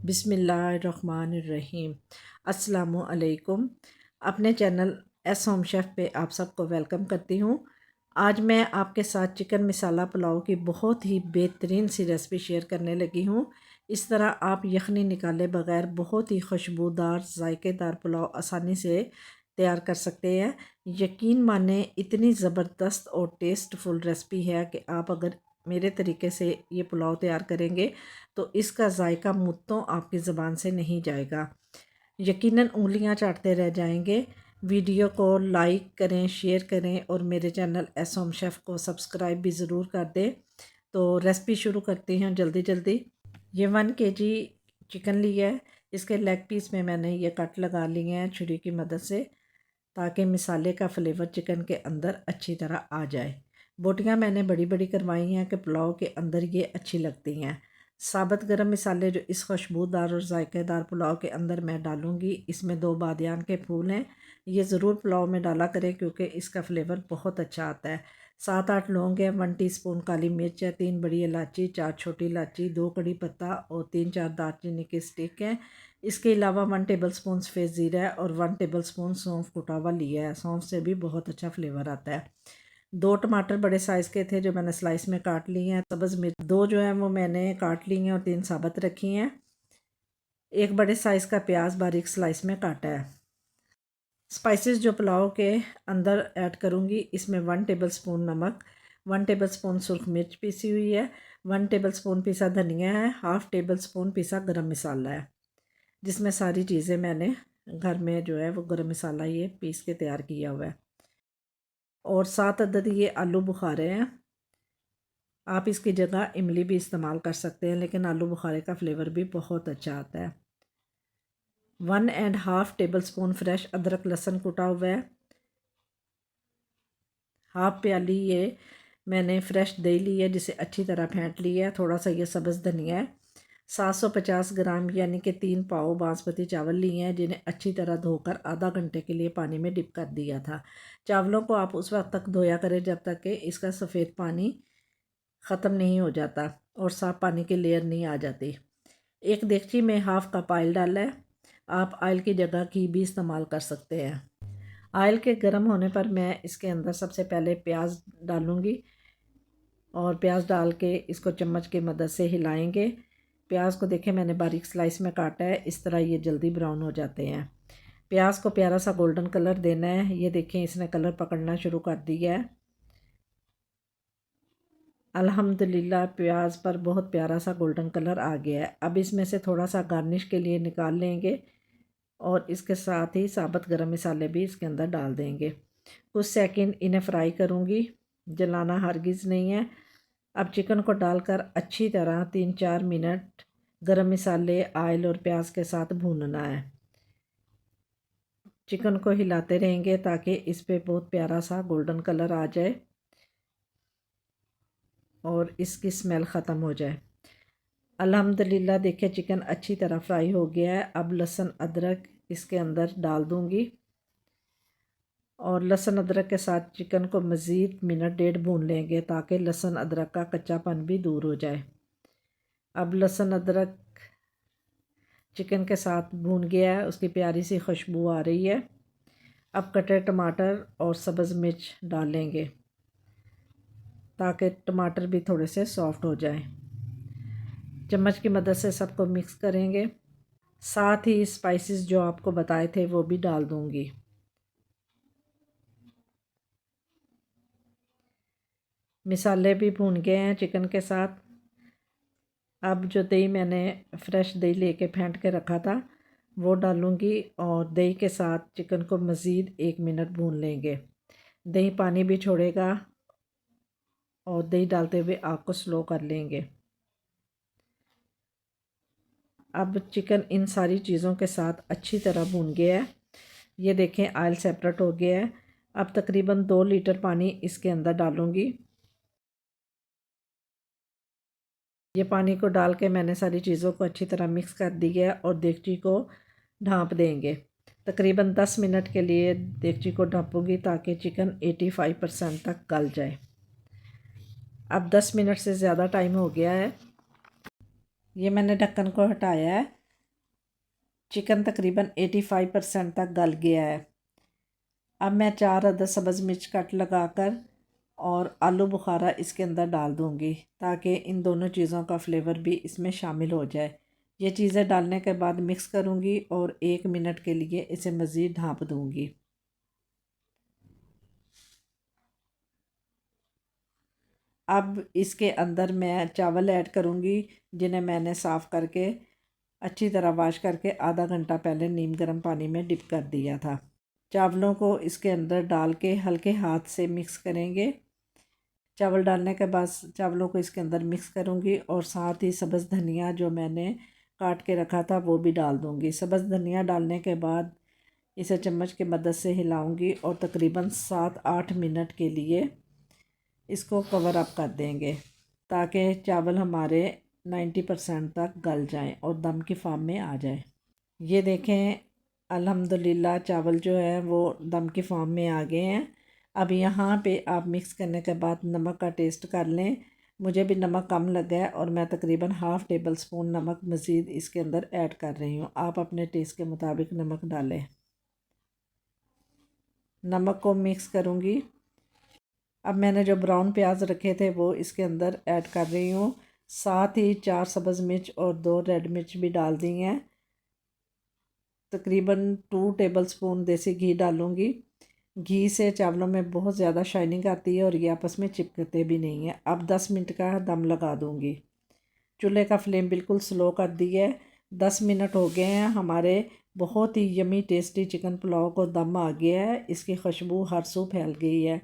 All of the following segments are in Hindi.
बिस्मिल्लाहिर्रहमानिर्रहीम। अस्सलामुअलैकुम। अपने चैनल एस होम शेफ़ पे आप सबको वेलकम करती हूँ। आज मैं आपके साथ चिकन मसाला पुलाव की बहुत ही बेहतरीन सी रेसिपी शेयर करने लगी हूँ। इस तरह आप यखनी निकाले बग़ैर बहुत ही खुशबूदार ज़ायकेदार पुलाव आसानी से तैयार कर सकते हैं। यकीन माने इतनी ज़बरदस्त और टेस्टफुल रेसिपी है कि आप अगर मेरे तरीके से ये पुलाव तैयार करेंगे तो इसका जायका मुत्तों आपकी ज़बान से नहीं जाएगा, यकीनन उंगलियां चाटते रह जाएंगे। वीडियो को लाइक करें, शेयर करें और मेरे चैनल एस होम शेफ़ को सब्सक्राइब भी ज़रूर कर दें। तो रेसिपी शुरू करती हैं जल्दी जल्दी। ये 1 kg चिकन लिया है। इसके लेग पीस में मैंने ये कट लगा लिए हैं छुरी की मदद से, ताकि मिसाले का फ्लेवर चिकन के अंदर अच्छी तरह आ जाए। बोटियां मैंने बड़ी बड़ी करवाई हैं कि पुलाव के अंदर ये अच्छी लगती हैं। साबुत गरम मसाले जो इस खुशबूदार और जायकेदार पुलाव के अंदर मैं डालूँगी, इसमें 2 बादियान के फूल हैं। ये ज़रूर पुलाव में डाला करें क्योंकि इसका फ्लेवर बहुत अच्छा आता है। 7-8 लौंग है, 1 टीस्पून काली मिर्च है, 3 बड़ी इलायची, 4 छोटी इलायची, 2 कड़ी पत्ता और 3-4 दालचीनी के स्टिक हैं। इसके अलावा 1 टेबलस्पून सफ़ेद ज़ीरा है और 1 टेबलस्पून सौंफ कुटा हुआ लिया है। सौंफ से भी बहुत अच्छा फ्लेवर आता है। 2 टमाटर बड़े साइज़ के थे जो मैंने स्लाइस में काट लिए हैं। सब्ज़ मिर्च 2 जो है वो मैंने काट ली हैं और 3 साबुत रखी हैं। 1 बड़े साइज़ का प्याज बारीक स्लाइस में काटा है। स्पाइसेस जो पुलाव के अंदर ऐड करूँगी, इसमें 1 टेबलस्पून नमक, 1 टेबलस्पून सुरख मिर्च पीसी हुई है, 1 टेबलस्पून पिसा धनिया है, हाफ़ टेबलस्पून पिसा गरम मसाला है, जिसमें सारी चीज़ें मैंने घर में जो है वो गरम मसाला ये पीस के तैयार किया हुआ है। और 7 अदद ये आलू बुखारे हैं। आप इसकी जगह इमली भी इस्तेमाल कर सकते हैं, लेकिन आलू बुखारे का फ्लेवर भी बहुत अच्छा आता है। 1.5 टेबलस्पून फ्रेश अदरक लहसुन कुटा हुआ है। हाफ़ प्याली ये मैंने फ़्रेश दही ली है, जिसे अच्छी तरह फेंट लिया है। थोड़ा सा ये सब्ज़ धनिया है। 750 ग्राम यानी कि 3 पाव बासमती चावल लिए हैं, जिन्हें अच्छी तरह धोकर आधा घंटे के लिए पानी में डिप कर दिया था। चावलों को आप उस वक्त तक धोया करें जब तक कि इसका सफ़ेद पानी ख़त्म नहीं हो जाता और साफ़ पानी की लेयर नहीं आ जाती। एक देगची में हाफ़ कप ऑयल डाला है। आप ऑयल की जगह घी भी इस्तेमाल कर सकते हैं। ऑयल के गर्म होने पर मैं इसके अंदर सबसे पहले प्याज डालूँगी और प्याज डाल के इसको चम्मच की मदद से हिलाएंगे। प्याज को देखें मैंने बारीक स्लाइस में काटा है, इस तरह ये जल्दी ब्राउन हो जाते हैं। प्याज को प्यारा सा गोल्डन कलर देना है। ये देखें इसने कलर पकड़ना शुरू कर दिया है। अल्हम्दुलिल्लाह प्याज पर बहुत प्यारा सा गोल्डन कलर आ गया है। अब इसमें से थोड़ा सा गार्निश के लिए निकाल लेंगे और इसके साथ ही साबुत गरम मसाले भी इसके अंदर डाल देंगे। कुछ सेकंड इन्हें फ्राई करूँगी, जलाना हरगिज़ नहीं है। अब चिकन को डालकर अच्छी तरह 3-4 मिनट गरम मसाले, ऑयल और प्याज के साथ भूनना है। चिकन को हिलाते रहेंगे ताकि इस पे बहुत प्यारा सा गोल्डन कलर आ जाए और इसकी स्मेल ख़त्म हो जाए। अल्हम्दुलिल्लाह देखिए चिकन अच्छी तरह फ्राई हो गया है। अब लहसुन अदरक इसके अंदर डाल दूँगी और लहसुन अदरक के साथ चिकन को मज़ीद मिनट डेढ़ भून लेंगे ताकि लहसुन अदरक का कच्चापन भी दूर हो जाए। अब लहसुन अदरक चिकन के साथ भून गया है, उसकी प्यारी सी खुशबू आ रही है। अब कटे टमाटर और सब्ज़ मिर्च डालेंगे ताकि टमाटर भी थोड़े से सॉफ्ट हो जाए। चम्मच की मदद से सबको मिक्स करेंगे। साथ ही स्पाइसेस जो आपको बताए थे वो भी डाल दूँगी। मसाले भी भून गए हैं चिकन के साथ। अब जो दही मैंने फ्रेश दही लेके फेंट के रखा था वो डालूँगी और दही के साथ चिकन को मज़ीद 1 मिनट भून लेंगे। दही पानी भी छोड़ेगा और दही डालते हुए आग को स्लो कर लेंगे। अब चिकन इन सारी चीज़ों के साथ अच्छी तरह भून गया है। ये देखें ऑयल सेपरेट हो गया है। अब तकरीबन 2 लीटर पानी इसके अंदर डालूँगी। ये पानी को डाल के मैंने सारी चीज़ों को अच्छी तरह मिक्स कर दिया है और देगची को ढाँप देंगे। तकरीबन 10 मिनट के लिए देगची को ढाँपूँगी ताकि चिकन 85% तक गल जाए। अब 10 मिनट से ज़्यादा टाइम हो गया है। ये मैंने ढक्कन को हटाया है। चिकन तकरीबन 85% तक गल गया है। अब मैं 4 अदद सब्ज़ मिर्च कट लगाकर और आलू बुखारा इसके अंदर डाल दूँगी ताकि इन दोनों चीज़ों का फ्लेवर भी इसमें शामिल हो जाए। ये चीज़ें डालने के बाद मिक्स करूँगी और 1 मिनट के लिए इसे मज़ीद ढाँप दूँगी। अब इसके अंदर मैं चावल ऐड करूँगी जिन्हें मैंने साफ़ करके अच्छी तरह वाश करके आधा घंटा पहले नीम गर्म पानी में डिप कर दिया था। चावलों को इसके अंदर डाल के हल्के हाथ से मिक्स करेंगे। चावल डालने के बाद चावलों को इसके अंदर मिक्स करूँगी और साथ ही सब्ज़ धनिया जो मैंने काट के रखा था वो भी डाल दूँगी। सब्ज़ धनिया डालने के बाद इसे चम्मच की मदद से हिलाऊंगी और तकरीबन 7-8 मिनट के लिए इसको कवर अप कर देंगे ताकि चावल हमारे 90% तक गल जाएं और दम की फार्म में आ जाए। ये देखें अल्हम्दुलिल्लाह चावल जो है वो दम की फार्म में आ गए हैं। अब यहाँ पे आप मिक्स करने के बाद नमक का टेस्ट कर लें। मुझे भी नमक कम लगा है और मैं तकरीबन हाफ़ टेबल स्पून नमक मज़ीद इसके अंदर ऐड कर रही हूँ। आप अपने टेस्ट के मुताबिक नमक डालें। नमक को मिक्स करूँगी। अब मैंने जो ब्राउन प्याज रखे थे वो इसके अंदर ऐड कर रही हूँ। साथ ही 4 सब्ज़ मिर्च और 2 रेड मिर्च भी डाल दी हैं। तकरीबन 2 टेबल स्पून देसी घी डालूँगी। घी से चावलों में बहुत ज़्यादा शाइनिंग आती है और ये आपस में चिपकते भी नहीं हैं। अब 10 मिनट का दम लगा दूँगी। चूल्हे का फ्लेम बिल्कुल स्लो कर दी है। 10 मिनट हो गए हैं। हमारे बहुत ही यमी टेस्टी चिकन पुलाव को दम आ गया है। इसकी खुशबू हर सू फैल गई है।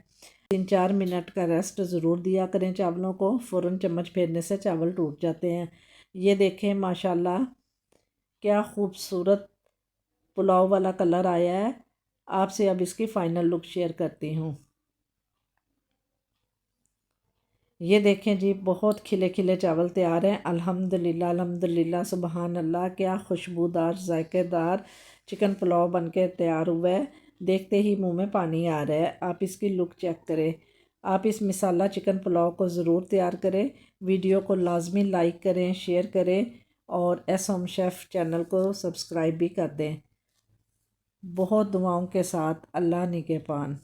3-4 मिनट का रेस्ट ज़रूर दिया करें चावलों को। फ़ौरन चम्मच फेरने से चावल टूट जाते हैं। ये देखें माशाल्लाह क्या खूबसूरत पुलाव वाला कलर आया है। आपसे अब इसकी फ़ाइनल लुक शेयर करती हूँ। ये देखें जी बहुत खिले खिले चावल तैयार हैं। अल्हम्दुलिल्लाह अल्हम्दुलिल्लाह सुबहान अल्लाह क्या खुशबूदार जायकेदार चिकन पुलाव बनके तैयार हुआ है। देखते ही मुंह में पानी आ रहा है। आप इसकी लुक चेक करें। आप इस मिसाला चिकन पुलाव को ज़रूर तैयार करें। वीडियो को लाजमी लाइक करें, शेयर करें और एस होम शेफ़ चैनल को सब्सक्राइब भी कर दें। बहुत दुआओं के साथ अल्लाह निगहबान।